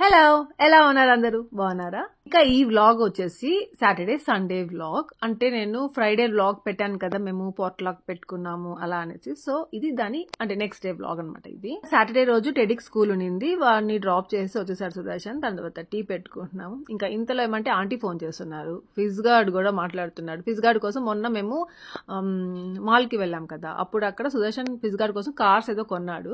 Hello, ఎలా ఉన్నారు అందరూ? బాగున్నారా? ఇంకా ఈ వ్లాగ్ వచ్చేసి సాటర్డే సండే వ్లాగ్. అంటే నేను ఫ్రైడే వ్లాగ్ పెట్టాను కదా, మేము పోర్ట్లాగ్ పెట్టుకున్నాము అలా అనేసి. సో ఇది దాని అంటే నెక్స్ట్ డే వ్లాగ్ అనమాట. ఇది సాటర్డే రోజు టెడిక్ స్కూల్ ఉన్నింది, వాడిని డ్రాప్ చేసి వచ్చేసాడు సుదర్శన్. దాని తర్వాత టీ పెట్టుకుంటున్నాము. ఇంకా ఇంతలో ఏమంటే ఆంటీ ఫోన్ చేస్తున్నారు, ఫిజ్ గార్డ్ కూడా మాట్లాడుతున్నాడు. ఫిజ్ గార్డ్ కోసం మొన్న మేము మాల్ కి వెళ్ళాం కదా, అప్పుడు అక్కడ సుదర్శన్ ఫిజ్ గార్డ్ కోసం కార్స్ ఏదో కొన్నాడు.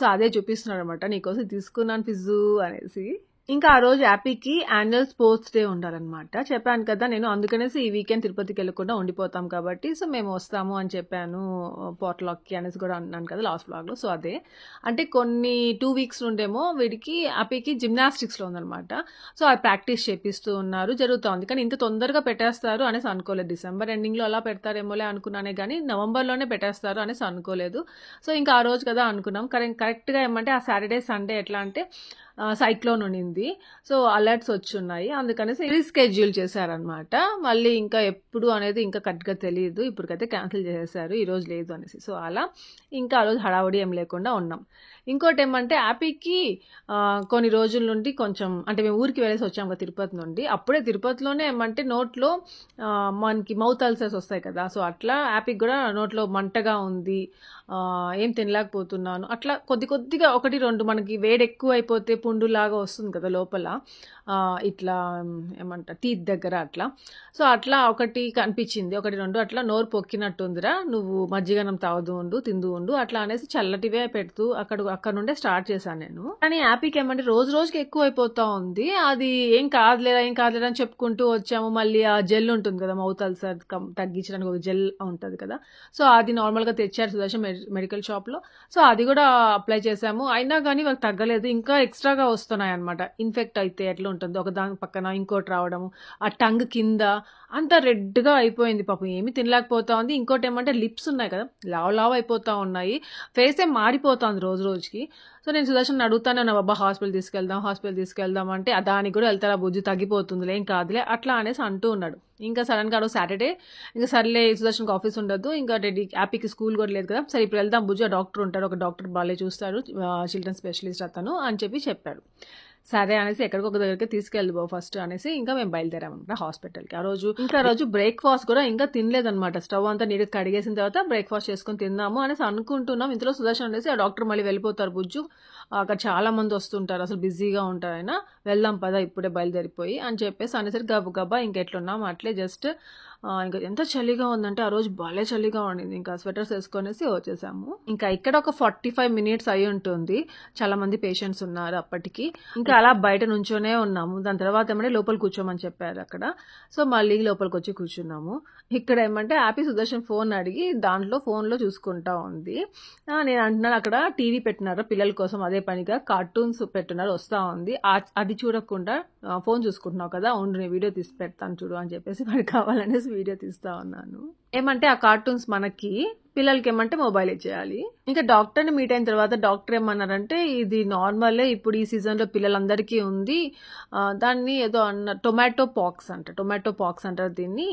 సో అదే చూపిస్తున్నాడు అనమాట, నీకోసం తీసుకున్నాను ఫిజు అనేసి. ఇంకా ఆ రోజు హ్యాపీకి యాన్యువల్ స్పోర్ట్స్ డే ఉండాలన్నమాట. చెప్పాను కదా నేను, అందుకనేసి ఈ వీకెండ్ తిరుపతికి వెళ్ళకుండా ఉండిపోతాం కాబట్టి సో మేము వస్తాము అని చెప్పాను పోర్ట్లాక్కి అనేసి కూడా అన్నాను కదా లాస్ట్ వ్లాగ్ లో. సో అదే అంటే కొన్ని 2 weeks నుండేమో వీడికి హ్యాపీకి జిమ్నాస్టిక్స్ లో ఉందనమాట. సో అది ప్రాక్టీస్ చేపిస్తూ ఉన్నారు, జరుగుతూ ఉంది. కానీ ఇంత తొందరగా పెట్టేస్తారు అనేసి అనుకోలేదు. డిసెంబర్ ఎండింగ్ లో అలా పెడతారేమోలే అనుకున్నానే కానీ నవంబర్ లోనే పెట్టేస్తారు అనేసి అనుకోలేదు. సో ఇంకా ఆ రోజు కదా అనుకున్నాం. కరెక్ట్ గా ఏమంటే ఆ సాటర్డే సండే ఎట్లా అంటే సైక్లోన్ ఉన్నింది, సో అలర్ట్స్ వచ్చున్నాయి, అందుకనేసి రీస్కెడ్యూల్ చేశారనమాట. మళ్ళీ ఇంకా ఎప్పుడు అనేది ఇంకా కరెక్ట్గా తెలియదు, ఇప్పటికైతే క్యాన్సిల్ చేసేసారు, ఈ రోజు లేదు అనేసి. సో అలా ఇంకా ఆ రోజు హడావుడి ఏం లేకుండా ఉన్నాం. ఇంకోటి ఏమంటే హ్యాపీకి కొన్ని రోజుల నుండి కొంచెం అంటే మేము ఊరికి వెళ్ళేసి వచ్చాం కదా తిరుపతి నుండి. అప్పుడే తిరుపతిలోనే ఏమంటే నోట్లో మనకి మౌత్ అల్సర్స్ వస్తాయి కదా, సో అట్లా హ్యాపీకి కూడా నోట్లో మంటగా ఉంది, ఏం తినలేకపోతున్నాను అట్లా కొద్దిగా 1-2 మనకి వేడి ఎక్కువ అయిపోతే పుండులాగా వస్తుంది కదా లోపల, ఇట్లా ఏమంటారు టీత్ దగ్గర అట్లా. సో అట్లా ఒకటి కనిపించింది, 1-2 అట్లా నోరు పొక్కినట్టుందిరా, నువ్వు మజ్జిగనం తాగుతూ ఉండు, తిందు ఉండు అట్లా అనేసి చల్లటివే పెడుతూ అక్కడ నుండే స్టార్ట్ చేశాను నేను. కానీ హ్యాపీకి ఏమంటే రోజుకి ఎక్కువ అయిపోతా ఉంది. అది ఏం కాదులేరా అని చెప్పుకుంటూ వచ్చాము. మళ్ళీ ఆ జెల్ ఉంటుంది కదా మౌత్ అల్సర్ తగ్గించడానికి ఒక జెల్ ఉంటుంది కదా, సో అది నార్మల్ గా తెచ్చారు సుదర్శన్ మెడికల్ షాప్ లో. సో అది కూడా అప్లై చేసాము, అయినా కానీ వాళ్ళకి తగ్గలేదు, ఇంకా ఎక్స్ట్రాగా వస్తున్నాయి అనమాట. ఇన్ఫెక్ట్ అయితే ఎట్లా ఉంటుంది, ఒక దాని పక్కన ఇంకోటి రావడము, ఆ టంగ్ కింద అంతా రెడ్ గా అయిపోయింది. పాపం ఏమి తినలేకపోతా ఉంది. ఇంకోటి ఏమంటే లిప్స్ ఉన్నాయి కదా లావ్ అయిపోతా ఉన్నాయి, ఫేస్ ఏ మారిపోతుంది రోజుకి. సో నేను సుదర్శన్ అడుగుతానే ఉన్నా, బాబా హాస్పిటల్ తీసుకెళ్దాం అంటే దానికి కూడా వెళ్తారా బుజ్జి, తగ్గిపోతుందిలే ఏం కాదులే అట్లా అనేసి అంటూ ఉన్నాడు. ఇంకా సడన్ గా సాటర్డే ఇంకా సర్లే సుదర్శన్కి ఆఫీస్ ఉండదు, ఇంకా హ్యాపీకి స్కూల్ కూడా లేదు కదా, సరే ఇప్పుడు వెళ్దాం బుజ్జి, డాక్టర్ ఉంటాడు, ఒక డాక్టర్ బాలే చూస్తాడు, చిల్డ్రన్ స్పెషలిస్ట్ అతను అని చెప్పాడు. సరే అనేసి ఎక్కడికి ఒక దగ్గరికి తీసుకెళ్ళదు ఫస్ట్ అనేసి ఇంకా మేము బయలుదేరామన్నమాట హాస్పిటల్కి. ఆ రోజు బ్రేక్ఫాస్ట్ కూడా ఇంకా తినలేదన్నమాట. స్టవ్ అంతా నీట్గా కడిగేసిన తర్వాత బ్రేక్ఫాస్ట్ చేసుకుని తిందాము అనేసి అనుకుంటున్నాం. ఇంతలో సుదర్శన్ అనేసి ఆ డాక్టర్ మళ్ళీ వెళ్ళిపోతారు బుజ్జు, అక్కడ చాలా మంది వస్తుంటారు, అసలు బిజీగా ఉంటారు, ఆయన వెళ్దాం పదా ఇప్పుడే బయలుదేరిపోయి అని చెప్పేసి అనేసరికి గబగబా ఇంకెట్లున్నాం అట్లే జస్ట్ ఇంకా ఎంత చలిగా ఉందంటే ఆ రోజు భలే చలిగా ఉండింది. ఇంకా స్వెటర్స్ వేసుకొనేసి వచ్చేసాము. ఇంకా ఇక్కడ ఒక 45 minutes అయి ఉంటుంది, చాలా మంది పేషెంట్స్ ఉన్నారు అప్పటికి. ఇంకా అలా బయట నుంచోనే ఉన్నాము. దాని తర్వాత ఏమంటే లోపల కూర్చోమని చెప్పారు అక్కడ, సో మళ్ళీ లోపలికి వచ్చి కూర్చున్నాము. ఇక్కడ ఏమంటే హ్యాపీ సుదర్శన్ ఫోన్ అడిగి దాంట్లో ఫోన్లో చూసుకుంటా ఉంది. నేను అంటున్నాను అక్కడ టీవీ పెట్టినారు పిల్లల కోసం, అదే పనిగా కార్టూన్స్ పెట్టున్నారు వస్తా ఉంది, అది చూడకుండా ఫోన్ చూసుకుంటున్నావు కదా, ఉండు నేను వీడియో తీసి పెడతాను చూడు అని చెప్పేసి వాడికి కావాలనేసి వీడియో తీస్తా ఉన్నాను. ఏమంటే ఆ కార్టూన్స్ మనకి, పిల్లలకి ఏమంటే మొబైల్ ఇచ్చేయాలి. ఇంకా డాక్టర్ని మీట్ అయిన తర్వాత డాక్టర్ ఏమన్నారంటే ఇది నార్మలే, ఇప్పుడు ఈ సీజన్ లో పిల్లలందరికీ ఉంది, దాన్ని ఏదో అన్న టొమాటో పాక్స్ అంటారు దీన్ని.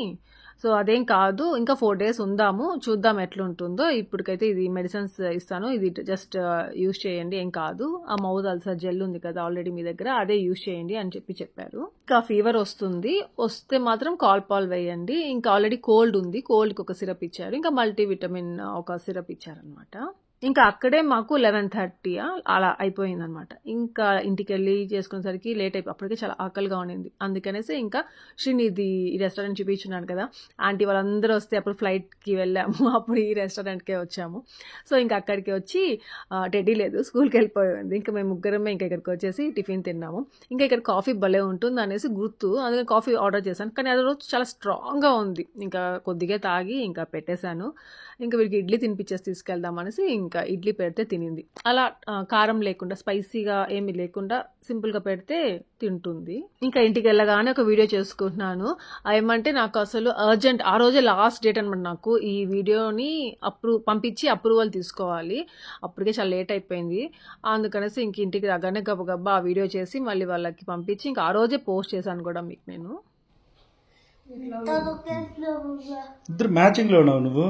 సో అదేం కాదు, ఇంకా 4 days ఉందాము, చూద్దాం ఎట్లుంటుందో, ఇప్పటికైతే ఇది మెడిసిన్స్ ఇస్తాను, ఇది జస్ట్ యూజ్ చేయండి, ఏం కాదు, ఆ మౌత్ అల్సర్ జెల్ ఉంది కదా ఆల్రెడీ మీ దగ్గర, అదే యూజ్ చేయండి అని చెప్పారు. ఇంకా ఫీవర్ వస్తే మాత్రం కాల్పాల్ వేయండి, ఇంకా ఆల్రెడీ కోల్డ్ ఉంది, కోల్డ్ కి ఒక సిరప్ ఇచ్చారు, ఇంకా మల్టీవిటమిన్ ఒక సిరప్ ఇచ్చారనమాట. ఇంకా అక్కడే మాకు 11:30 అలా అయిపోయింది అనమాట. ఇంకా ఇంటికి వెళ్ళి చేసుకునేసరికి లేట్ అయిపోయి అప్పటికే చాలా ఆకలిగా ఉండింది. అందుకనేసి ఇంకా శ్రీనిధి ఈ రెస్టారెంట్ చూపించున్నాను కదా, ఆంటీ వాళ్ళందరూ వస్తే అప్పుడు ఫ్లైట్కి వెళ్ళాము, అప్పుడు ఈ రెస్టారెంట్కే వచ్చాము. సో ఇంకా అక్కడికి వచ్చి టెడ్డీ లేదు, స్కూల్కి వెళ్ళిపోయింది, ఇంకా మేము ముగ్గురమే ఇంకా ఇక్కడికి వచ్చేసి టిఫిన్ తిన్నాము. ఇంకా ఇక్కడ కాఫీ భలే ఉంటుంది అనేసి గుర్తు, అందుకని కాఫీ ఆర్డర్ చేశాను. కానీ అది రోజు చాలా స్ట్రాంగ్గా ఉంది, ఇంకా కొద్దిగా తాగి ఇంకా పెట్టేశాను. ఇంకా వీడికి ఇడ్లీ తినిపించేసి తీసుకెళ్దాం అనేసి ఇంకా ఇడ్లీ పెడితే తినింది. అలా కారం లేకుండా స్పైసీగా ఏమి లేకుండా సింపుల్ గా పెడితే తింటుంది. ఇంకా ఇంటికి వెళ్ళగానే ఒక వీడియో చేసుకుంటున్నాను. ఏమంటే నాకు అసలు అర్జెంట్, ఆ రోజే లాస్ట్ డేట్ అనమాట నాకు ఈ వీడియోని పంపించి అప్రూవల్ తీసుకోవాలి, అప్పటికే చాలా లేట్ అయిపోయింది. అందుకనేసి ఇంక ఇంటికి రాగానే గబగబా ఆ వీడియో చేసి మళ్ళీ వాళ్ళకి పంపించి ఇంకా ఆ రోజే పోస్ట్ చేశాను కూడా మీకు నేను. ఇద్దరు మ్యాచింగ్ లో ఉన్నావు నువ్వు.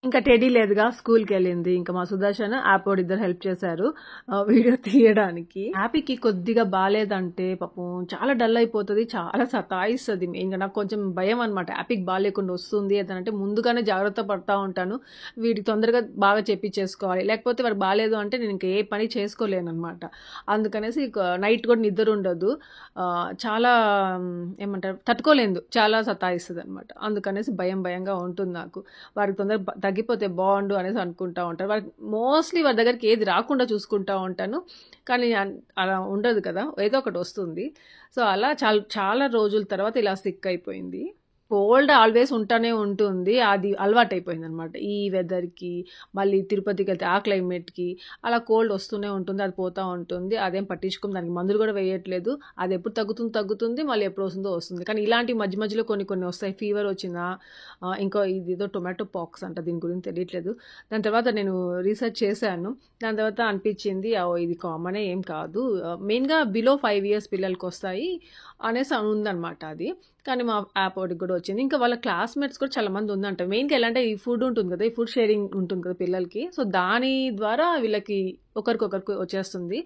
ఇంకా టెడీ లేదుగా, స్కూల్కి వెళ్ళింది. ఇంకా మా సుదర్శన్ యాపోడ్ ఇద్దరు హెల్ప్ చేశారు వీడియో తీయడానికి. హ్యాపీకి కొద్దిగా బాగాలేదంటే పాపం చాలా డల్ అయిపోతుంది, చాలా సతాయిస్తుంది. ఇంకా నాకు కొంచెం భయం అనమాట, హ్యాపీకి బాగాలేకుండా వస్తుంది అంటే ముందుగానే జాగ్రత్త పడతా ఉంటాను. వీడికి తొందరగా బాగా చేసుకోవాలి, లేకపోతే వాడికి బాగాలేదు అంటే నేను ఇంకా ఏ పని చేసుకోలేను అనమాట. అందుకనేసి నైట్ కూడా నిద్ర ఉండదు, చాలా ఏమంటారు తట్టుకోలేదు, చాలా సతాయిస్తుంది అనమాట. అందుకనేసి భయంగా ఉంటుంది నాకు. వారికి తొందరగా తగ్గిపోతే బాగుండు అనేసి అనుకుంటా ఉంటాను. వారికి మోస్ట్లీ వారి దగ్గరికి ఏది రాకుండా చూసుకుంటా ఉంటాను, కానీ అలా ఉండదు కదా, ఏదో ఒకటి వస్తుంది. సో అలా చాలా రోజుల తర్వాత ఇలా సిక్ అయిపోయింది. కోల్డ్ ఆల్వేస్ ఉంటానే ఉంటుంది, అది అలవాటు అయిపోయింది అనమాట. ఈ వెదర్కి మళ్ళీ తిరుపతికి వెళ్తే ఆ క్లైమేట్కి అలా కోల్డ్ వస్తూనే ఉంటుంది, అది పోతూ ఉంటుంది. అదేం పట్టించుకుని దానికి మందులు కూడా వేయట్లేదు. అది ఎప్పుడు తగ్గుతుంది, మళ్ళీ ఎప్పుడు వస్తుంది. కానీ ఇలాంటి మధ్యలో కొన్ని వస్తాయి. ఫీవర్ వచ్చినా, ఇంకో ఇదేదో టొమాటో పాక్స్ అంట, దీని గురించి తెలియట్లేదు. దాని తర్వాత నేను రీసెర్చ్ చేశాను, దాని తర్వాత అనిపించింది ఇది కామనే ఏం కాదు, మెయిన్గా బిలో 5 years పిల్లలకి వస్తాయి అనేసి ఉందన్నమాట అది. కానీ మా యాప్ ఒకటికి కూడా వచ్చింది. ఇంకా వాళ్ళ క్లాస్మేట్స్ కూడా చాలా మంది ఉందంట. మెయిన్గా ఎలా అంటే ఈ ఫుడ్ ఉంటుంది కదా, ఈ ఫుడ్ షేరింగ్ ఉంటుంది కదా పిల్లలకి, సో దాని ద్వారా వీళ్ళకి ఒకరికొకరికి వచ్చేస్తుంది.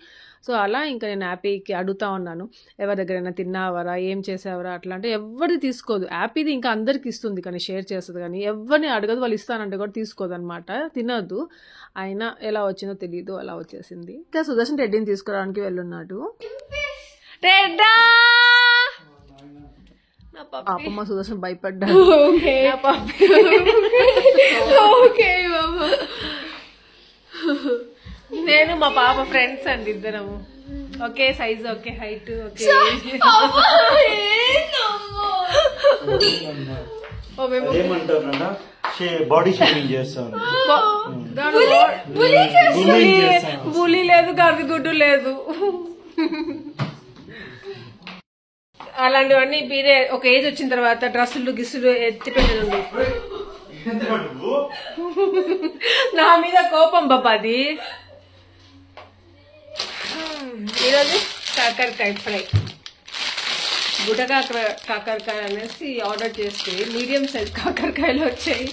సో అలా ఇంకా నేను యాపీకి అడుగుతా ఉన్నాను, ఎవరి దగ్గరైనా తిన్నావరా, ఏం చేసావరా అట్లా అంటే ఎవరిది తీసుకోదు. యాపీది ఇంకా అందరికి ఇస్తుంది కానీ షేర్ చేస్తుంది, కానీ ఎవరిని అడగదు. వాళ్ళు ఇస్తానంటే కూడా తీసుకోదు అనమాట, తినద్దు. అయినా ఎలా వచ్చిందో తెలియదు, అలా వచ్చేసింది. ఇంకా సుదర్శన్ టెడ్డీని తీసుకురావడానికి వెళ్ళున్నాడు. టెడ్డా పాపమ్మ సుదర్శన్ భయపడ్డా. నేను మా పాప ఫ్రెండ్స్ అండి, ఇద్దరము ఒకే సైజ్, ఒకే హైట్, ఒకే బాడీ షేమింగ్ చేస్తాను. బులి లేదు, గర్దిగుడ్డు లేదు, అలాంటివన్నీ మీరే ఒక ఏజ్ వచ్చిన తర్వాత డ్రెస్సులు గిస్సులు ఎత్తి పెట్టండి. నా మీద కోపం బాబా అది. ఈరోజు కాకరకాయ ఫ్రై, గుడ్డ కాకరకాయ అనేసి ఆర్డర్ చేస్తే మీడియం సైజ్ కాకరకాయలు వచ్చాయి.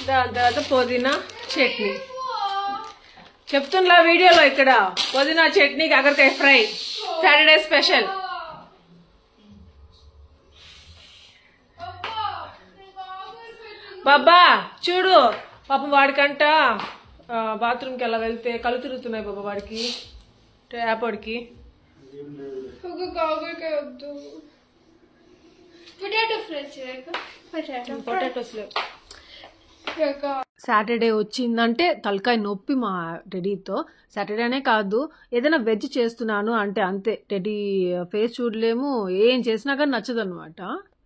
దాని తర్వాత పుదీనా చట్నీ చెప్తున్నా వీడియోలో, ఇక్కడ పుదీనా చట్నీ కాకరకాయ ఫ్రై సాటర్డే స్పెషల్. బాబా చూడు, పాపం వాడికంట బాత్రూమ్కి అలా వెళ్తే కళ్ళు తిరుగుతున్నాయి బాబా వాడికి, యాపడికి. పొటాటోస్ లేవు. సాటర్డే వచ్చిందంటే తలకాయ నొప్పి మా టెడీతో. సాటర్డేనే కాదు, ఏదైనా వెజ్ చేస్తున్నాను అంటే అంతే, టెడీ ఫేస్ చూడలేము, ఏం చేసినా కానీ నచ్చదు అనమాట.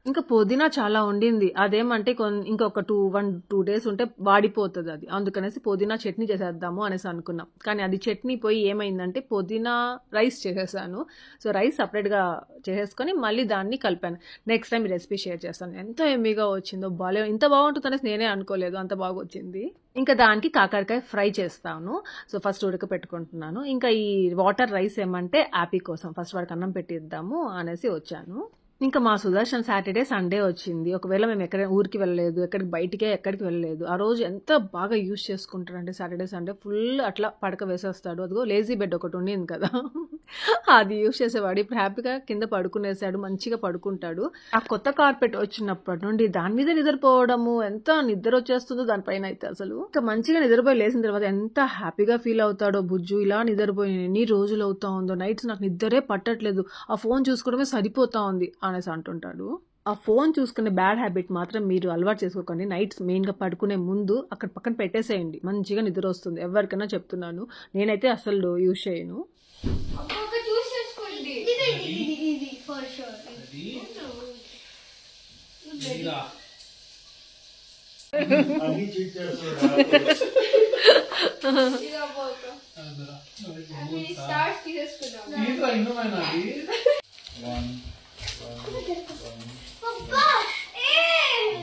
ఇంకా పుదీనా చాలా ఉండింది, అదేమంటే ఇంకొక 1-2 days ఉంటే వాడిపోతుంది అది. అందుకనేసి పుదీనా చట్నీ చేసేద్దాము అనేసి అనుకున్నాం. కానీ అది చట్నీ పోయి ఏమైందంటే పుదీనా రైస్ చేసేసాను. సో రైస్ సపరేట్గా చేసేసుకొని మళ్ళీ దాన్ని కలిపాను. నెక్స్ట్ టైం ఈ రెసిపీ షేర్ చేస్తాను. ఎంత ఎమ్మీగా వచ్చిందో, ఇంత బాగుంటుంది అనేసి నేనే అనుకోలేదు, అంత బాగా వచ్చింది. ఇంకా దానికి కాకరకాయ ఫ్రై చేస్తాను. సో ఫస్ట్ ఉడకపెట్టుకుంటున్నాను. ఇంకా ఈ వాటర్ రైస్ ఏమంటే యాపీ కోసం ఫస్ట్ వాడికి అన్నం పెట్టిద్దాము అనేసి వచ్చాను. ఇంకా మా సుదర్శన్ సాటర్డే సండే వచ్చింది. ఒకవేళ మేము ఊరికి వెళ్ళలేదు, ఎక్కడికి వెళ్ళలేదు, ఆ రోజు ఎంత బాగా యూజ్ చేసుకుంటాడంటే సాటర్డే సండే ఫుల్ అట్లా పడక వేసేస్తాడు. అదిగో లేజీ బెడ్ ఒకటి ఉండింది కదా, అది యూజ్ చేసేవాడు. ఇప్పుడు హ్యాపీగా కింద పడుకునేసాడు, మంచిగా పడుకుంటాడు. ఆ కొత్త కార్పెట్ వచ్చినప్పటి నుండి దాని మీద నిద్రపోవడము, ఎంత నిద్ర వచ్చేస్తుందో దానిపైన అయితే అసలు. ఇంకా మంచిగా నిద్రపోయి లేచిన తర్వాత ఎంత హ్యాపీగా ఫీల్ అవుతాడో. బుజ్జు ఇలా నిద్రపోయి ఎన్ని రోజులు అవుతా ఉందో, నైట్స్ నాకు నిద్రే పట్టట్లేదు, ఆ ఫోన్ చూసుకోవడమే సరిపోతా ఉంది అనేసి అంటుంటాడు. ఆ ఫోన్ చూసుకునే బ్యాడ్ హ్యాబిట్ మాత్రం మీరు అలవాటు చేసుకోకండి. నైట్స్ మెయిన్గా పడుకునే ముందు అక్కడ పక్కన పెట్టేసేయండి, మంచిగా నిద్ర వస్తుంది. ఎవరికైనా చెప్తున్నాను, నేనైతే అసలు యూజ్ చేయను.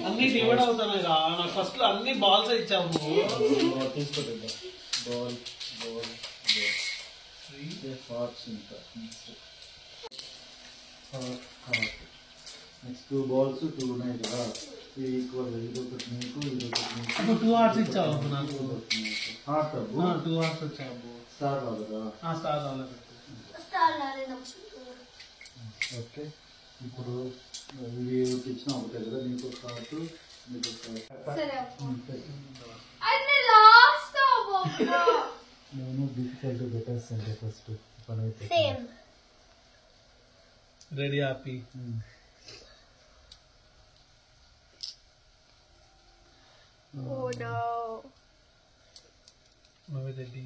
అన్ని డివైడ్ అవుతున్నాయి రా, నాకు ఫస్ట్ లో అన్ని బాల్స్ ఇచ్చాము. నెక్స్ట్ 2 balls 2 ఉన్నాయి కదా, ఈక్వల్. ఇది ఒకటి నీకు, ఇది ఒకటి నీకు. అప్పుడు 2 hearts ఇచ్చావు అప్పుడు నాకు. హార్ట్ అబ్బు 2 hearts వచ్చావు అప్పుడు. స్టార్ రాదా? స్టార్ రాలేదు. ఓకే, ఇప్పుడు ఇవి ఇచ్చిన ఒకటే కదా, నీకు ఒక హార్ట్, నీకు ఒక నేను డిఫికల్ట్ పెట్టేస్తాను ఫస్ట్ పని అయితే. Ready happy. Oh no. Ready.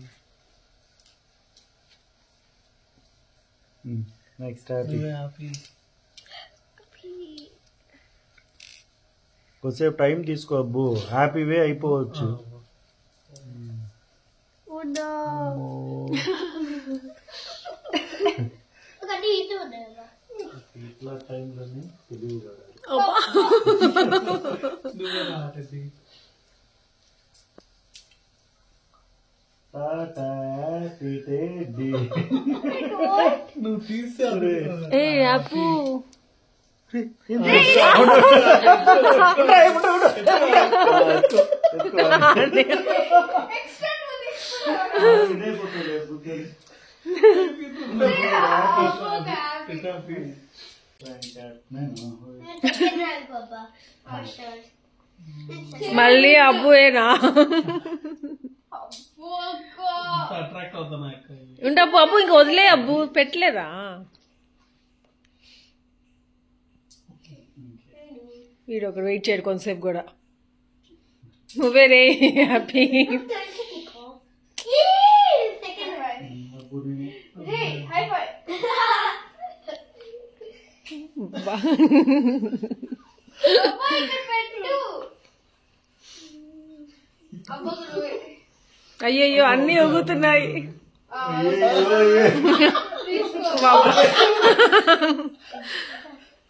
Next happy. Happy. కొద్దిసేపు టైం తీసుకో అబ్బు, హ్యాపీవే అయిపోవచ్చు. Oh no. ఇట్లా టైంలోనే తెలివి కాదు. నువ్వు తీసావు. ఏ అప్పు మళ్ళీ అబ్బుయేనా? అట్రాక్ట్ అవుతున్నా. ఉండప్పు అబ్బు ఇంక వదిలే అబ్బు, పెట్టలేదా? వీడు ఒకడు వెయిట్ చేయడు కొంతసేపు కూడా. నువ్వే రే హ్యాపీ. అయ్యయ్యో అన్ని ఊగుతున్నాయి.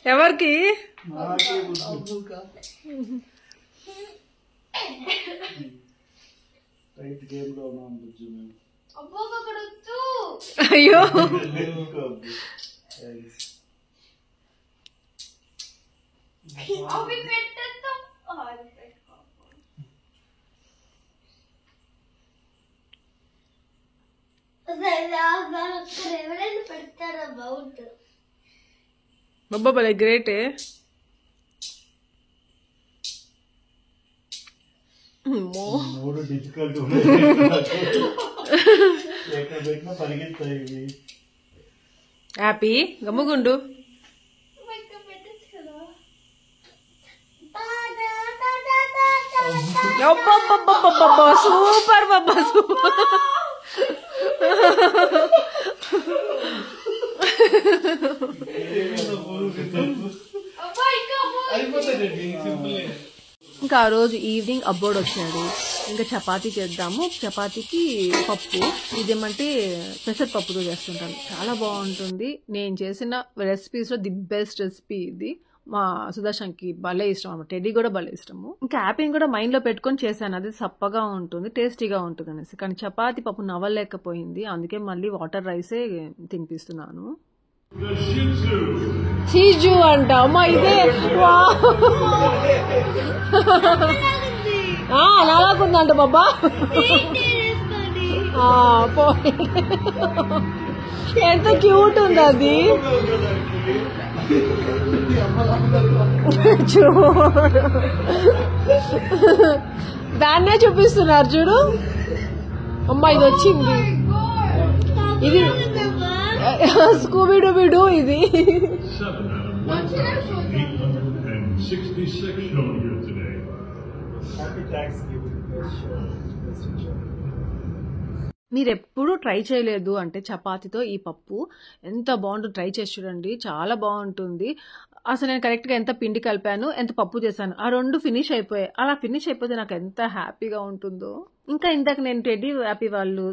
ఎవరికి? అయ్యో బాబా భలే గ్రేటే. మూడు డిఫికల్ట్ ఎక్కడ పెట్టినా పరిగెత్తాయి. హ్యాపీ గమ్ముగుండు. సూపర్ బాబా సూపర్. ఇంకా ఆ రోజు ఈవినింగ్ అబ్బోడు వచ్చాడు. ఇంకా చపాతీ చేద్దాము. చపాతీకి పప్పు, ఇదేమంటే పెసరపప్పుతో చేస్తుంటాను, చాలా బాగుంటుంది. నేను చేసిన రెసిపీస్లో ది బెస్ట్ రెసిపీ ఇది. మా సుదర్శన్కి భలే ఇష్టం అన్నమాట, టెడ్డీ కూడా భలే ఇష్టము. ఇంకా యాపిని కూడా మైండ్లో పెట్టుకొని చేశాను, అది సప్పగా ఉంటుంది, టేస్టీగా ఉంటుంది అనేసి. కానీ చపాతీ పప్పు నవ్వలేకపోయింది, అందుకే మళ్ళీ వాటర్ రైసే తినిపిస్తున్నాను. చీజు అంట అమ్మా, ఇదే అలాగుందంట బాబా. ఎంత క్యూట్ ఉంది అది. చూడు దాన్నే చూపిస్తున్నారు చూడు. అమ్మా ఇది వచ్చింది, ఇది స్కూబీడూబీడూ ఇది. మీరు ఎప్పుడు ట్రై చేయలేదు అంటే చపాతీతో ఈ పప్పు ఎంత బాగుంటుంది, ట్రై చేసి చూడండి, చాలా బాగుంటుంది. అసలు నేను కరెక్ట్గా ఎంత పిండి కలిపాను, ఎంత పప్పు చేశాను, ఆ రెండు ఫినిష్ అయిపోయాయి. అలా ఫినిష్ అయిపోతే నాకు ఎంత హ్యాపీగా ఉంటుందో. ఇంకా ఇందాక నేను టెడ్డీ హ్యాపీ వాళ్ళు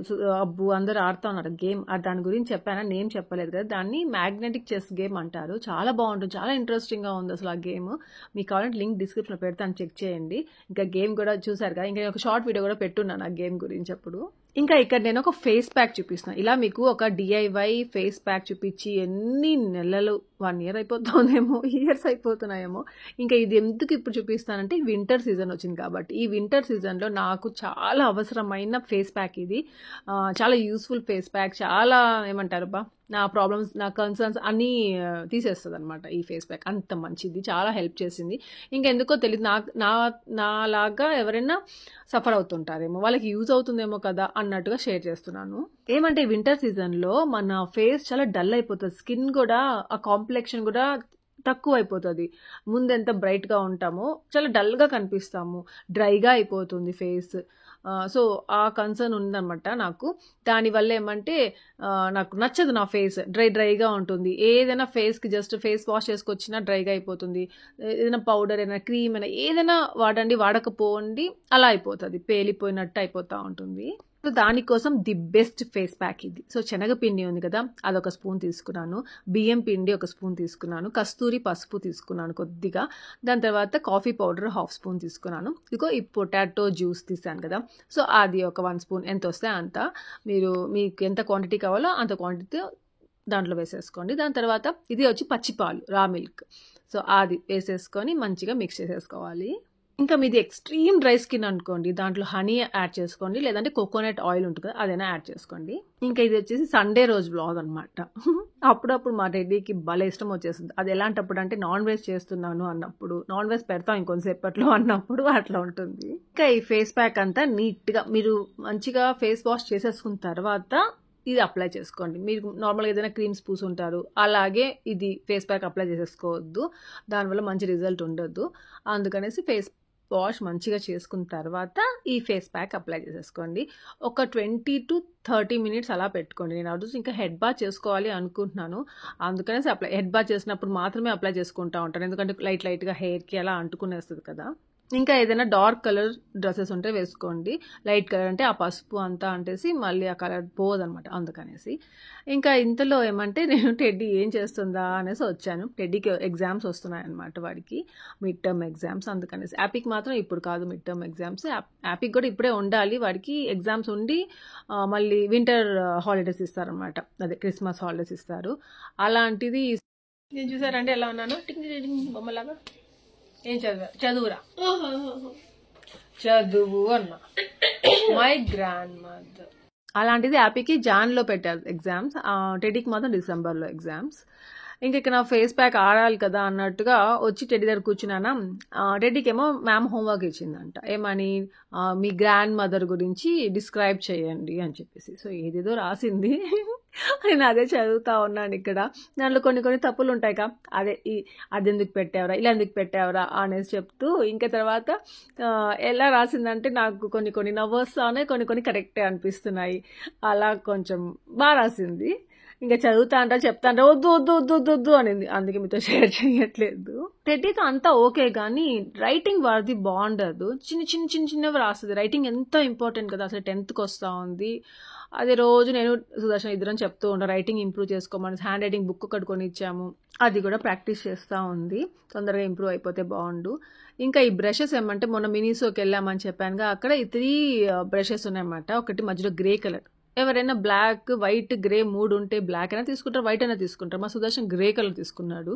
అబ్బు అందరూ ఆడుతా ఉన్నారు గేమ్. దాని గురించి చెప్పానా, నేమ్ చెప్పలేదు కదా. దాన్ని మ్యాగ్నెటిక్ చెస్ గేమ్ అంటారు. చాలా బాగుంటుంది, చాలా ఇంట్రెస్టింగ్ గా ఉంది అసలు ఆ గేమ్. మీకు కావాలంటే లింక్ డిస్క్రిప్షన్ లో పెడతాను, చెక్ చేయండి. ఇంకా గేమ్ కూడా చూసారు కదా. ఇంకా ఒక షార్ట్ వీడియో కూడా పెట్టున్నాను ఆ గేమ్ గురించి అప్పుడు. ఇంకా ఇక్కడ నేను ఒక ఫేస్ ప్యాక్ చూపిస్తున్నాను. ఇలా మీకు ఒక డిఐవై ఫేస్ ప్యాక్ చూపించి ఎన్ని నెలలు, 1 year అయిపోతుందేమో, ఇయర్స్ అయిపోతున్నాయేమో. ఇంకా ఇది ఎందుకు ఇప్పుడు చూపిస్తానంటే వింటర్ సీజన్ వచ్చింది కాబట్టి. ఈ వింటర్ సీజన్లో నాకు చాలా అవసరమైన ఫేస్ ప్యాక్ ఇది. చాలా యూస్ఫుల్ ఫేస్ ప్యాక్. చాలా ఏమంటారు బా, నా ప్రాబ్లమ్స్, నా కన్సర్న్స్ అన్నీ తీసేస్తుంది అనమాట ఈ ఫేస్ ప్యాక్. అంత మంచిది, చాలా హెల్ప్ చేసింది. ఇంకెందుకో తెలియదు, నాలాగా ఎవరైనా సఫర్ అవుతుంటారేమో, వాళ్ళకి యూజ్ అవుతుందేమో కదా అన్నట్టుగా షేర్ చేస్తున్నాను. ఏమంటే వింటర్ సీజన్లో మన ఫేస్ చాలా డల్ అయిపోతుంది. స్కిన్ కూడా, ఆ కాంప్లెక్షన్ కూడా తక్కువ అయిపోతుంది. ముందు ఎంత బ్రైట్గా ఉంటామో చాలా డల్గా కనిపిస్తాము, డ్రైగా అయిపోతుంది ఫేస్. సో ఆ కన్సర్న్ ఉందన్నమాట నాకు. దానివల్ల ఏమంటే నాకు నచ్చదు, నా ఫేస్ డ్రైగా ఉంటుంది. ఏదైనా ఫేస్కి జస్ట్ ఫేస్ వాష్ చేసుకొచ్చినా డ్రైగా అయిపోతుంది. ఏదైనా పౌడర్, ఏదైనా క్రీమ్ అయినా ఏదైనా వాడండి, వాడకపోండి అలా అయిపోతుంది, పేలిపోయినట్టు అయిపోతూ ఉంటుంది. సో దానికోసం ది బెస్ట్ ఫేస్ ప్యాక్ ఇది. సో శనగపిండి ఉంది కదా, అదొక స్పూన్ తీసుకున్నాను, బియ్యం పిండి 1 స్పూన్ తీసుకున్నాను, కస్తూరి పసుపు తీసుకున్నాను కొద్దిగా, దాని తర్వాత కాఫీ పౌడర్ 1/2 స్పూన్ తీసుకున్నాను. ఇదిగో ఈ పొటాటో జ్యూస్ తీసాను కదా, సో అది ఒక 1 స్పూన్, ఎంత వస్తే అంత. మీకు ఎంత క్వాంటిటీ కావాలో అంత క్వాంటిటీ దాంట్లో వేసేసుకోండి. దాని తర్వాత ఇది వచ్చి పచ్చిపాలు, రా మిల్క్. సో అది వేసేసుకొని మంచిగా మిక్స్ చేసేసుకోవాలి. ఇంకా మీది ఎక్స్ట్రీమ్ డ్రై స్కిన్ అనుకోండి, దాంట్లో హనీ యాడ్ చేసుకోండి, లేదంటే కోకోనట్ ఆయిల్ ఉంటుంది కదా, అదైనా యాడ్ చేసుకోండి. ఇంకా ఇది వచ్చేసి సండే రోజు బ్లాగ్ అనమాట. అప్పుడప్పుడు మా టెడ్డీకి భలే ఇష్టం వచ్చేస్తుంది. అది ఎలాంటప్పుడు అంటే నాన్ వెజ్ చేస్తున్నాను అన్నప్పుడు, నాన్ వెజ్ పెడతాం ఇంకొంతసేపట్లో అన్నప్పుడు అట్లా ఉంటుంది. ఇంకా ఈ ఫేస్ ప్యాక్ అంతా నీట్గా మీరు మంచిగా ఫేస్ వాష్ చేసేసుకున్న తర్వాత ఇది అప్లై చేసుకోండి. మీరు నార్మల్గా ఏదైనా క్రీమ్స్ పూసుంటారు, అలాగే ఇది ఫేస్ ప్యాక్ అప్లై చేసేసుకోవద్దు, దానివల్ల మంచి రిజల్ట్ ఉండొద్దు. అందుకనేసి ఫేస్ వాష్ మంచిగా చేసుకున్న తర్వాత ఈ ఫేస్ ప్యాక్ అప్లై చేసేసుకోండి. ఒక 20 to 30 minutes అలా పెట్టుకోండి. నేను రోజు ఇంకా హెడ్ బాత్ చేసుకోవాలి అనుకుంటున్నాను, అందుకనేసి హెడ్ బాత్ చేసినప్పుడు మాత్రమే అప్లై చేసుకుంటా ఉంటాను, ఎందుకంటే లైట్గా హెయిర్కి అలా అంటుకునేస్తుంది కదా. ఇంకా ఏదైనా డార్క్ కలర్ డ్రెస్సెస్ ఉంటే వేసుకోండి. లైట్ కలర్ అంటే ఆ పసుపు అంతా అంటేసి మళ్ళీ ఆ కలర్ పోదనమాట, అందుకనేసి. ఇంకా ఇంతలో ఏమంటే నేను టెడ్డీ ఏం చేస్తుందా అనేసి వచ్చాను. టెడ్డీకి ఎగ్జామ్స్ వస్తున్నాయన్నమాట, వాడికి మిడ్ టర్మ్ ఎగ్జామ్స్, అందుకనేసి. యాపీకి మాత్రం ఇప్పుడు కాదు మిడ్ టర్మ్ ఎగ్జామ్స్, యాపీకి కూడా ఇప్పుడే ఉండాలి, వాడికి ఎగ్జామ్స్ ఉండి మళ్ళీ వింటర్ హాలిడేస్ ఇస్తారనమాట, అదే క్రిస్మస్ హాలిడేస్ ఇస్తారు. అలాంటిది నేను చూసారంటే ఎలా ఉన్నాను, బొమ్మలాగా. ఏం చదువురా, చదువు అన్నా, మై గ్రాండ్ మదర్. అలాంటిది హ్యాపీకి జాన్లో పెట్టారు ఎగ్జామ్స్, టెడ్డీకి మాత్రం డిసెంబర్లో ఎగ్జామ్స్. ఇంకా ఇక్కడ నా ఫేస్ ప్యాక్ ఆడాలి కదా అన్నట్టుగా వచ్చి టెడ్డీ దగ్గర కూర్చున్నానా. టెడ్డీకి ఏమో మ్యామ్ హోంవర్క్ ఇచ్చిందంట, ఏమని మీ గ్రాండ్ మదర్ గురించి డిస్క్రైబ్ చేయండి అని చెప్పేసి. సో ఏదేదో రాసింది, నేను అదే చదువుతా ఉన్నాను. ఇక్కడ దాంట్లో కొన్ని తప్పులు ఉంటాయి కా, అది ఎందుకు పెట్టావరా, ఇలా ఎందుకు పెట్టావరా అనేసి చెప్తూ, ఇంకా తర్వాత ఎలా రాసిందంటే నాకు కొన్ని నవ్వొస్తానే, కొన్ని కరెక్టే అనిపిస్తున్నాయి. అలా కొంచెం బాగా రాసింది. ఇంకా చెప్తా అంటే వద్దు అనింది, అందుకే మీతో షేర్ చేయట్లేదు. టెడ్డీతో అంతా ఓకే కానీ రైటింగ్ వాడిది బాగుండదు, చిన్నవి రాస్తుంది. రైటింగ్ ఎంతో ఇంపార్టెంట్ కదా, అసలు 10th వస్తూ ఉంది. అదే రోజు నేను సుదర్శన్ ఇద్దరం చెప్తూ ఉంటాం రైటింగ్ ఇంప్రూవ్ చేసుకోమని. హ్యాండ్ రైటింగ్ బుక్ ఒకటి కొని ఇచ్చాము, అది కూడా ప్రాక్టీస్ చేస్తూ ఉంది, తొందరగా ఇంప్రూవ్ అయిపోతే బాగుండు. ఇంకా ఈ బ్రషెస్ ఏమంటే మొన్న మినీసోకి వెళ్ళామని చెప్పానుగా, అక్కడ ఈ 3 బ్రషెస్ ఉన్నాయన్నమాట. ఒకటి మధ్యలో గ్రే కలర్, ఎవరైనా బ్లాక్, వైట్, గ్రే 3 ఉంటే బ్లాక్ అయినా తీసుకుంటారు, వైట్ అయినా తీసుకుంటారు. మా సుదర్శన్ గ్రే కలర్ తీసుకున్నాడు,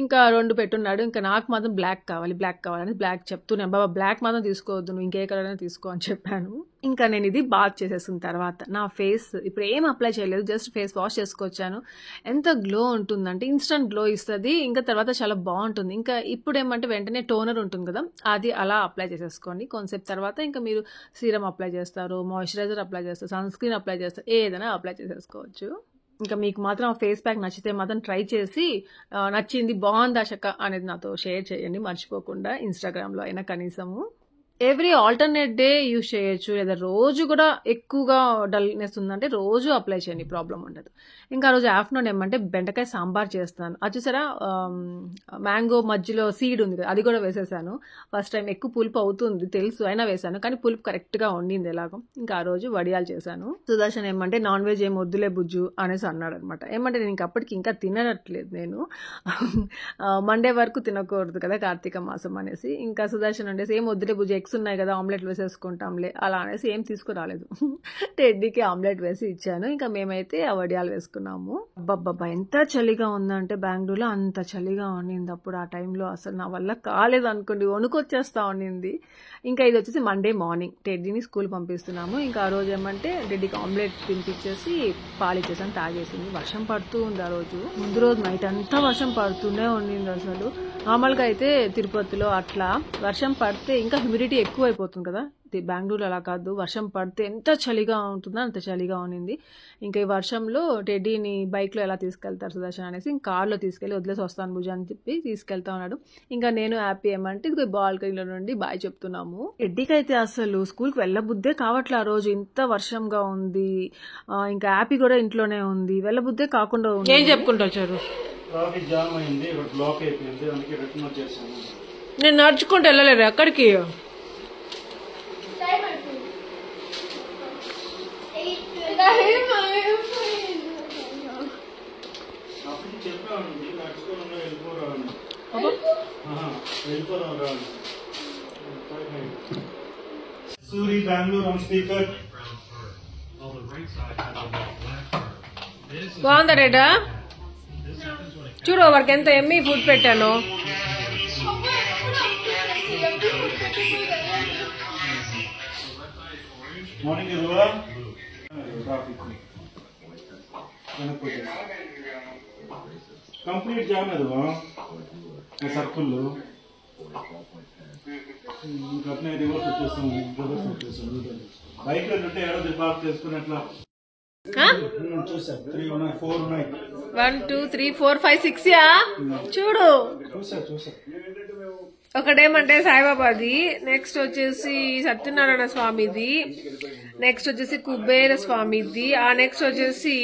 ఇంకా 2 పెట్టున్నాడు. ఇంకా నాకు మాత్రం బ్లాక్ కావాలని బ్లాక్ చెప్తున్నాను, బాబా బ్లాక్ మాత్రం తీసుకోవద్దు, నువ్వు ఇంకే కలర్ అయినా తీసుకో అని చెప్పాను. ఇంకా నేను ఇది బాత్ చేసేసిన తర్వాత నా ఫేస్ ఇప్పుడు ఏం అప్లై చేయలేదు, జస్ట్ ఫేస్ వాష్ చేసుకొచ్చాను. ఎంత గ్లో ఉంటుందంటే ఇన్స్టంట్ గ్లో ఇస్తుంది, ఇంకా తర్వాత చాలా బాగుంటుంది. ఇంకా ఇప్పుడు ఏమంటే వెంటనే టోనర్ ఉంటుంది కదా, అది అలా అప్లై చేసేసుకోండి. కొంతసేపు తర్వాత ఇంకా మీరు సీరం అప్లై చేస్తారు, మాయిశ్చరైజర్ అప్లై చేస్తారు, సన్ స్క్రీన్ అప్లై చేస్తారు, ఏదైనా అప్లై చేసేసుకోవచ్చు. ఇంకా మీకు మాత్రం ఆ ఫేస్ ప్యాక్ నచ్చితే మాత్రం ట్రై చేసి నచ్చింది, బాగుంది అశక అనేది నాతో షేర్ చేయండి మర్చిపోకుండా, ఇన్స్టాగ్రామ్లో అయినా కనీసము. ఎవ్రీ ఆల్టర్నేట్ డే యూజ్ చేయొచ్చు, లేదా రోజు కూడా ఎక్కువగా డల్నెస్ ఉందంటే రోజు అప్లై చేయండి, ప్రాబ్లం ఉండదు. ఇంకా ఆ రోజు ఆఫ్టర్నూన్ ఏమంటే బెండకాయ సాంబార్ చేస్తున్నాను. అది చూసారా, మ్యాంగో మధ్యలో సీడ్ ఉంది కదా, అది కూడా వేసేసాను. ఫస్ట్ టైం ఎక్కువ పులుపు అవుతుంది తెలుసు, అయినా వేసాను, కానీ పులుపు కరెక్ట్గా వండింది ఎలాగో. ఇంకా ఆ రోజు వడియాలు చేశాను. సుదర్శన్ ఏమంటే నాన్ వెజ్ ఏం వద్దులే బుజ్జు అనేసి అన్నాడు అనమాట. ఏమంటే నేను అప్పటికి ఇంకా తినట్లేదు, నేను మండే వరకు తినకూడదు కదా కార్తీక మాసం అనేసి. ఇంకా సుదర్శన్ అంటే ఏం వద్దులే బుజ్జు, ఎగ్స్ ఉన్నాయి కదా ఆమ్లెట్ వేసేసుకుంటాంలే అలా అనేసి ఏం తీసుకురాలేదు. టెడ్డీకి ఆమ్లెట్ వేసి ఇచ్చాను. ఇంకా మేమైతే ఆ వడియాలు వేసుకున్నాము. అబ్బబ్బబ్బా ఎంత చలిగా ఉందంటే బెంగళూరులో, అంత చలిగా ఉండింది అప్పుడు. ఆ టైంలో అసలు నా వల్ల కాలేదు అనుకోండి, వణుకొచ్చేస్తా ఉండింది. ఇంకా ఇది వచ్చేసి మండే మార్నింగ్ టెడ్డీని స్కూల్ పంపిస్తున్నాము. ఇంకా ఆ రోజు ఏమంటే టెడ్డీకి ఆమ్లెట్ తినిపించేసి పాలిచ్చేసాను, తాగేసింది. వర్షం పడుతూ ఉంది ఆ రోజు. ముందు రోజు నైట్ అంతా వర్షం పడుతూనే ఉండింది అసలు. నార్మల్గా అయితే తిరుపతిలో అట్లా వర్షం పడితే ఇంకా హ్యూమిడిటీ ఎక్కువ అయిపోతుంది కదా, బెంగళూరు అలా కాదు. వర్షం పడితే ఎంత చలిగా ఉంటుందో అంత చలిగా ఉన్నింది. ఇంకా ఈ వర్షంలో టెడ్డీని బైక్లో ఎలా తీసుకెళ్తారు సుదర్శన్ అనేసి ఇంకా కార్లో తీసుకెళ్ళి వదిలేసి వస్తాను భుజ అని చెప్పి తీసుకెళ్తా ఉన్నాడు. ఇంకా నేను హ్యాపీ ఏమంటే ఇది బాల్కనీలో నుండి బాయ్ చెప్తున్నాము. టెడ్డీకి అయితే అసలు స్కూల్కి వెళ్ళబుద్దే కావట్లే, ఆ రోజు ఇంత వర్షంగా ఉంది. ఇంకా హ్యాపీ కూడా ఇంట్లోనే ఉంది, వెళ్ళబుద్దే కాకుండా ఉంది. ఏం చెప్పుకుంటూ వచ్చారు? ట్రాఫిక్ జామ్ అయింది, ఇక్కడ బ్లాక్ అయిపోయింది, అందుకే రిటర్న్ వచ్చేసాను. నేను నడుచుకుంటూ వెళ్ళలేదు అక్కడికి. చెప్పాను నడుచుకోవడం వెళ్ళిపోరా. Suri Bengaluru on speaker. బాగుందా రేటా? చూడు వాడికి ఎంత ఎమ్మి ఫుడ్ పెట్టాను. మార్నింగ్ ట్రాఫిక్ కంప్లీట్ జామ్ ఎదువా సర్కిల్లో. ఇంకా అట్లనే రివర్స్ వచ్చేస్తాం. బైక్ ఉంటే ఏడో పార్క్ చేసుకుని అట్లా చూసారు. 3 ఉన్నాయి, 4 ఉన్నాయి. 1 2 3 4 5 6 యా చూడు. చూసా ఒకటేమంటే సాయిబాబాది, నెక్స్ట్ వచ్చేసి సత్యనారాయణ స్వామిది, నెక్స్ట్ వచ్చేసి కుబేర స్వామిది, ఆ నెక్స్ట్ వచ్చేసి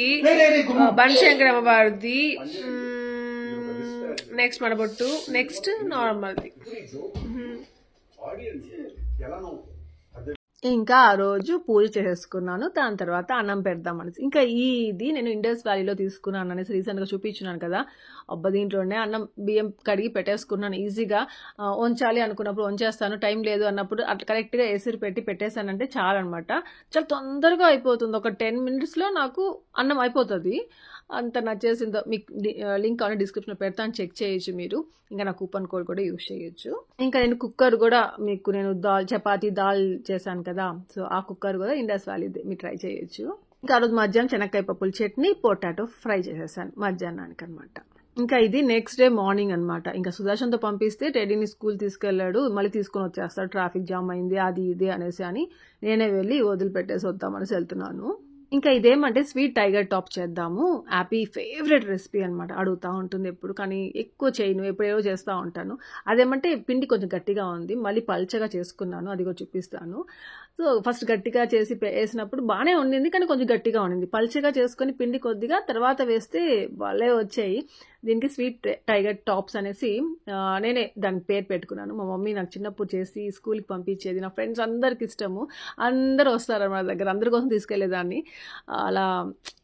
బనశంకర అమ్మవారిది, నెక్స్ట్ మనబొట్టు, నెక్స్ట్ నార్మల్ది. ఇంకా ఆ రోజు పూజ చేసేసుకున్నాను. దాని తర్వాత అన్నం పెడదామని. ఇంకా ఇది నేను ఇండస్ వ్యాలీలో తీసుకున్నాను అనేసి రీసెంట్గా చూపించున్నాను కదా. అబ్బా దీంట్లోనే అన్నం బియ్యం కడిగి పెట్టేసుకున్నాను ఈజీగా. వంచాలి అనుకున్నప్పుడు వంచేస్తాను, టైం లేదు అన్నప్పుడు అట్లా కరెక్ట్గా ఎసురు పెట్టి పెట్టేశానంటే చాలా అనమాట. చాలా తొందరగా అయిపోతుంది, ఒక 10 minutesలో నాకు అన్నం అయిపోతుంది. అంత నచ్చేసిందో మీకు లింక్ అని డిస్క్రిప్షన్లో పెడతాను, చెక్ చేయొచ్చు మీరు. ఇంకా నా కూపన్ కోడ్ కూడా యూజ్ చేయొచ్చు. ఇంకా నేను కుక్కర్ కూడా మీకు నేను చపాతీ దాల్ చేశాను కదా, సో ఆ కుక్కర్ కూడా ఇండస్ వ్యాలీది, మీరు ట్రై చేయొచ్చు. ఇంకా ఆ రోజు మధ్యాహ్నం శనక్కాయ పప్పుల చట్నీ, పొటాటో ఫ్రై చేసేసాను మధ్యాహ్నానికి అనమాట. ఇంకా ఇది నెక్స్ట్ డే మార్నింగ్ అనమాట. ఇంకా సుదర్శన్తో పంపిస్తే టెడ్డీని స్కూల్ తీసుకెళ్లాడు, మళ్ళీ తీసుకొని వచ్చేస్తాడు, ట్రాఫిక్ జామ్ అయింది అది ఇది అనేసి అని నేనే వెళ్ళి వదిలిపెట్టేసి వద్దామనేసి వెళ్తున్నాను. ఇంకా ఇదేమంటే స్వీట్ టైగర్ టాప్ చేద్దాము. హ్యాపీ ఫేవరెట్ రెసిపీ అనమాట, అడుగుతూ ఉంటుంది ఎప్పుడు, కానీ ఎక్కువ చేయను, ఎప్పుడేవో చేస్తూ ఉంటాను. అదేమంటే పిండి కొంచెం గట్టిగా ఉంది, మళ్ళీ పల్చగా చేసుకున్నాను, అది కూడా చూపిస్తాను. సో ఫస్ట్ గట్టిగా చేసి వేసినప్పుడు బాగానే ఉండింది, కానీ కొంచెం గట్టిగా ఉండింది. పల్చగా చేసుకొని పిండి కొద్దిగా తర్వాత వేస్తే భలే వచ్చాయి. దీనికి స్వీట్ టైగర్ టాప్స్ అనేసి నేనే దానికి పేరు పెట్టుకున్నాను. మా మమ్మీ నాకు చిన్నప్పుడు చేసి స్కూల్కి పంపించేది, నా ఫ్రెండ్స్ అందరికి ఇష్టము, అందరూ వస్తారు మన దగ్గర, అందరి కోసం తీసుకెళ్లేదాన్ని. అలా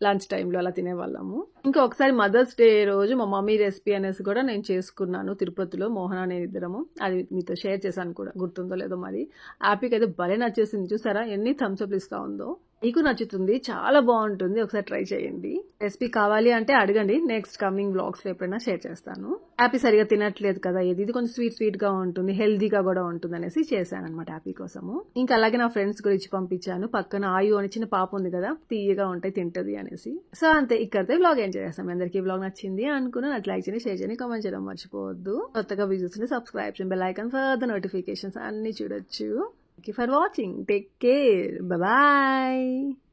లంచ్ టైంలో అలా తినేవాళ్ళము. ఇంకా ఒకసారి మదర్స్ డే రోజు మా మమ్మీ రెసిపీ అనేసి కూడా నేను చేసుకున్నాను తిరుపతిలో, మోహన నేను ఇద్దరము. అది మీతో షేర్ చేశాను కూడా, గుర్తుందో లేదో మరి. హ్యాపీకి అయితే భలే నచ్చేసింది, చూసారా ఎన్ని థమ్స్అప్ ఇస్తా ఉందో. మీకు నచ్చుతుంది, చాలా బాగుంటుంది, ఒకసారి ట్రై చేయండి. రెసిపీ కావాలి అంటే అడగండి, నెక్స్ట్ కమింగ్ వ్లాగ్స్ లో ఎప్పుడైనా షేర్ చేస్తాను. హ్యాపీ సరిగా తినట్లేదు కదా, ఇది కొంచెం స్వీట్ గా ఉంటుంది, హెల్దీగా కూడా ఉంటుంది అనేసి చేశాను అనమాట హ్యాపీ కోసము. ఇంకా అలాగే నా ఫ్రెండ్స్ కూడా ఇచ్చి పంపించాను. పక్కన ఆయు అని చిన్న పాప ఉంది కదా, తీయగా ఉంటాయి తింటది అనేసి. సో అంతే, ఇక్కడితే వ్లాగ్ ఎంజాయ్ చేస్తాం. మీ అందరికీ వ్లాగ్ నచ్చింది అనుకున్నా, అట్లా లైక్ చేయండి, షేర్ చేయండి, కామెంట్ చేయడం మర్చిపోవద్దు. కొత్తగా వీడియోస్ ని సబ్స్క్రైబ్ చేయండి, bell icon for the notifications అన్ని చూడొచ్చు. Thank you for watching. Take care. Bye-bye.